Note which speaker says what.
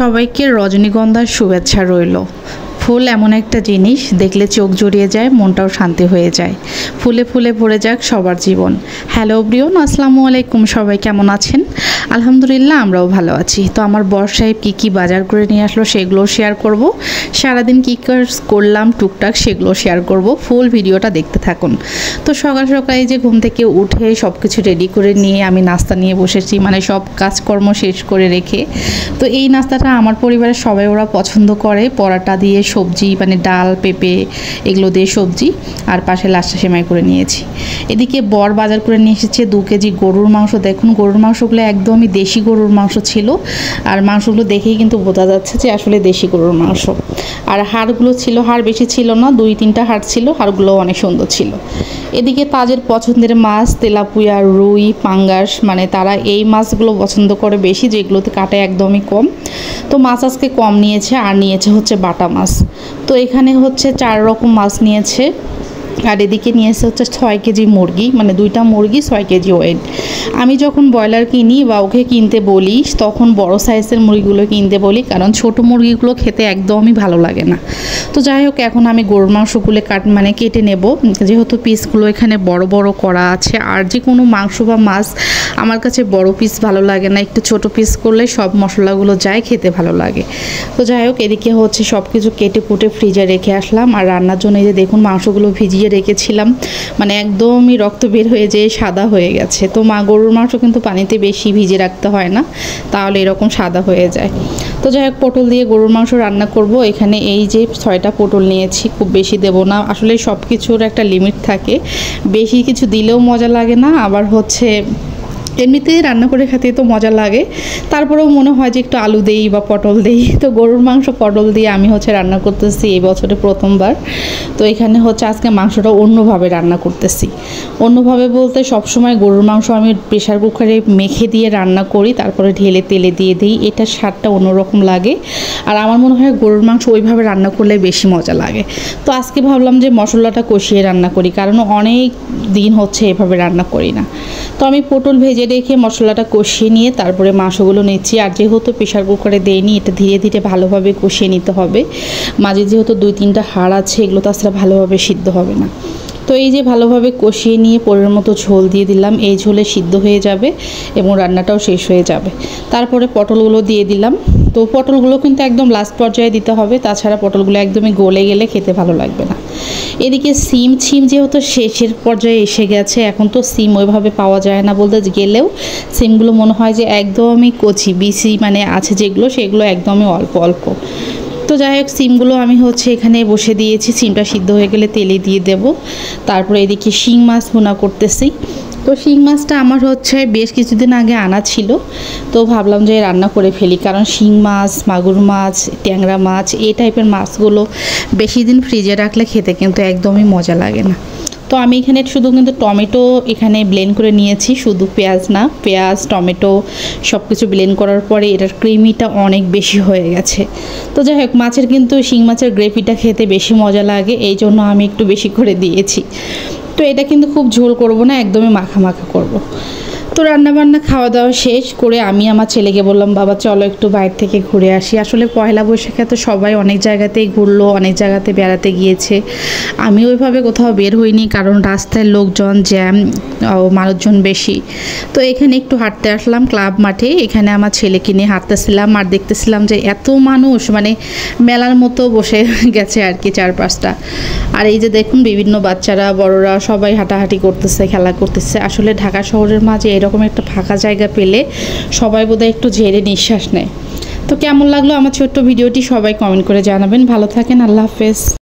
Speaker 1: সবাইকে রজনীগন্ধার শুভেচ্ছা রইল। ফুল এমন একটা জিনিস, দেখলে চোখ জুড়িয়ে যায়, মনটাও শান্তি হয়ে যায়। ফুলে ফুলে ভরে যাক সবার জীবন। হ্যালো ব্রিয়ন, আসসালামু আলাইকুম। সবাই কেমন আছেন? আলহামদুলিল্লাহ, আমরাও ভালো আছি। তো আমার বর সাহেব কী বাজার করে নিয়ে আসলো সেগুলো শেয়ার করব। সারাদিন কী করলাম টুকটাক সেগুলো শেয়ার করব। ফুল ভিডিওটা দেখতে থাকুন। তো সকাল সকালে যে ঘুম থেকে উঠে সব কিছু রেডি করে নিয়ে আমি নাস্তা নিয়ে বসেছি, মানে সব কাজকর্ম শেষ করে রেখে। তো এই নাস্তাটা আমার পরিবারের সবাই ওরা পছন্দ করে। পরাটা দিয়ে সবজি, মানে ডাল পেঁপে এগুলো দিয়ে সবজি, আর পাশে লাচ্ছা সেমাই করে নিয়েছি। এদিকে বর বাজার করে নিয়ে এসেছে 2 কেজি গরুর মাংস। দেখুন গরুর মাংসগুলো একদমই দেশি গরুর মাংস ছিল, আর মাংসগুলো দেখেই কিন্তু বোঝা যাচ্ছে যে আসলে দেশি গরুর মাংস। আর হাড়গুলো ছিল, হাড় বেশি ছিল না, 2-3টা হাড় ছিল, হাড়গুলো অনেক সুন্দর ছিল। এদিকে তাদের পছন্দের মাছ তেলাপুয়া, রুই, পাঙ্গাস, মানে তারা এই মাছগুলো পছন্দ করে বেশি, যেগুলোতে কাটা একদমই কম। তো মাছ আজকে কম নিয়েছে, আর নিয়েছে হচ্ছে বাটা মাছ। তো এখানে হচ্ছে 4 রকম মাছ নিয়েছে। আর এদিকে নিয়েছে হচ্ছে 6 কেজি মুরগি, মানে 2টা মুরগি 6 কেজি ওয়েট। আমি যখন ব্রয়লার কিনি বা ওকে কিনতে বলি, তখন বড় সাইজের মুরগিগুলো কিনতে বলি, কারণ ছোট মুরগিগুলো খেতে একদমই ভালো লাগে না। তো যাই হোক, এখন আমি গরুর মাংসগুলো কেটে নেব, যেহেতু পিসগুলো এখানে বড় বড় করা আছে। আর যে কোনো মাংস বা মাছ আমার কাছে বড় পিস ভালো লাগে না, একটু ছোট পিস করলে সব মশলাগুলো যায়, খেতে ভালো লাগে। তো যাই হোক, এদিকে হচ্ছে সব কিছু কেটে কুটে ফ্রিজে রেখে আসলাম। আর রান্নার জন্য এই যে দেখুন মাংসগুলো ভিজিয়ে রেখেছিলাম, মানে একদমই রক্ত বের হয়ে যেয়ে সাদা হয়ে গেছে। তো গরুর মাংস কিন্তু পানিতে বেশি ভিজে রাখতে হয় না, তাহলে এরকম সাদা হয়ে যায়। তো যাই হোক, পটল দিয়ে গরুর মাংস রান্না করব। এখানে এই যে 6টা পটল নিয়েছি, খুব বেশি দেব না, আসলে সব কিছুর একটা লিমিট থাকে। বেশি কিছু দিলেও মজা লাগে না, আবার হচ্ছে এমনিতেই রান্না করে খেতে তো মজা লাগে, তারপরেও মনে হয় যে একটু আলু দেই বা পটল দেই। তো গরুর মাংস পটল দিয়ে আমি হচ্ছে রান্না করতেছি এই বছরে প্রথমবার। তো এখানে হচ্ছে আজকে মাংসটা অন্যভাবে রান্না করতেছি। অন্যভাবে বলতে, সবসময় গরুর মাংস আমি প্রেশার কুকারে মেখে দিয়ে রান্না করি, তারপরে ঢেলে তেলে দিয়ে দিই, এটার স্বাদটা অন্যরকম লাগে। আর আমার মনে হয় গরুর মাংস ওইভাবে রান্না করলে বেশি মজা লাগে। তো আজকে ভাবলাম যে মশলাটা কষিয়ে রান্না করি, কারণ অনেক দিন হচ্ছে এভাবে রান্না করি না। তো আমি পটল ভেজে রেখে মশলাটা কষিয়ে নিয়ে তারপরে মাংসগুলো নিচ্ছি। আর যেহেতু প্রেশার কুকারে দেইনি, এটা ধীরে ধীরে ভালোভাবে কষিয়ে নিতে হবে। মাঝে যেহেতু 2-3টা হাড় আছে, এগুলো তাছাড়া ভালোভাবে সিদ্ধ হবে না। তো এই যে ভালোভাবে কষিয়ে নিয়ে পরের মতো ঝোল দিয়ে দিলাম, এই ঝোলে সিদ্ধ হয়ে যাবে এবং রান্নাটাও শেষ হয়ে যাবে। তারপরে পটলগুলো দিয়ে দিলাম। তো পটলগুলো কিন্তু একদম লাস্ট পর্যায়ে দিতে হবে, তাছাড়া পটলগুলো একদমই গলে গেলে খেতে ভালো লাগবে না। এদিকে সিম যেহেতু শেষের পর্যায়ে এসে গেছে, এখন তো সিম ওইভাবে পাওয়া যায় না বলতে গেলেও, সিমগুলো মনে হয় যে একদমই কচি বিসি, মানে আছে যেগুলো সেগুলো একদমই অল্প অল্প। তো যাই হোক, সিমগুলো আমি হচ্ছে এখানে বসে দিয়েছি, সিমটা সিদ্ধ হয়ে গেলে তেলে দিয়ে দেব। তারপরে এদিকে শিং মাছ ভুনা করতেছি। তো শিং মাছটা আমার হচ্ছে বেশ কিছুদিন আগে আনা ছিল, তো ভাবলাম যে রান্না করে ফেলি, কারণ শিং মাছ, মাগুর মাছ, ট্যাংরা মাছ এই টাইপের মাছগুলো বেশি দিন ফ্রিজে রাখলে খেতে কিন্তু একদমই মজা লাগে না। তো আমি এখানে শুধু কিন্তু টমেটো এখানে ব্লেন্ড করে নিয়েছি, শুধু পেঁয়াজ না, পেঁয়াজ টমেটো সব কিছু ব্লেন্ড করার পরে এটার ক্রিমিটা অনেক বেশি হয়ে গেছে। তো যাই হোক, মাছের কিন্তু শিং মাছের গ্রেভিটা খেতে বেশি মজা লাগে, এই জন্য আমি একটু বেশি করে দিয়েছি। তো এটা কিন্তু খুব ঝোল করব না, একদমই মাখা মাখা করব। তো রান্নাবান্না খাওয়া দাওয়া শেষ করে আমি আমার ছেলেকে বললাম, বাবা চলো একটু বাইরে থেকে ঘুরে আসি। আসলে পয়লা বৈশাখে তো সবাই অনেক জায়গাতেই ঘুরলো, অনেক জায়গাতে বেড়াতে গিয়েছে। আমি ওইভাবে কোথাও বের হইনি, কারণ রাস্তায় লোকজন জ্যাম, মানুষজন বেশি। তো এখানে একটু হাঁটতে আসলাম ক্লাব মাঠে, এখানে আমার ছেলেকে নিয়ে হাঁটতেছিলাম আর দেখতেছিলাম যে এত মানুষ, মানে মেলার মতো বসে গেছে আর কি চারপাশটা। আর এই যে দেখুন বিভিন্ন বাচ্চারা বড়রা সবাই হাঁটাহাঁটি করতেছে, খেলা করতেছে। আসলে ঢাকা শহরের মাঝে এরকম একটা ফাঁকা জায়গা পেলে সবাই বোধহয় একটু ঝেড়ে নিঃশ্বাস নেয়। তো কেমন লাগলো আমার ছোট্ট ভিডিওটি সবাই কমেন্ট করে জানাবেন। ভালো থাকেন, আল্লাহ হাফেজ।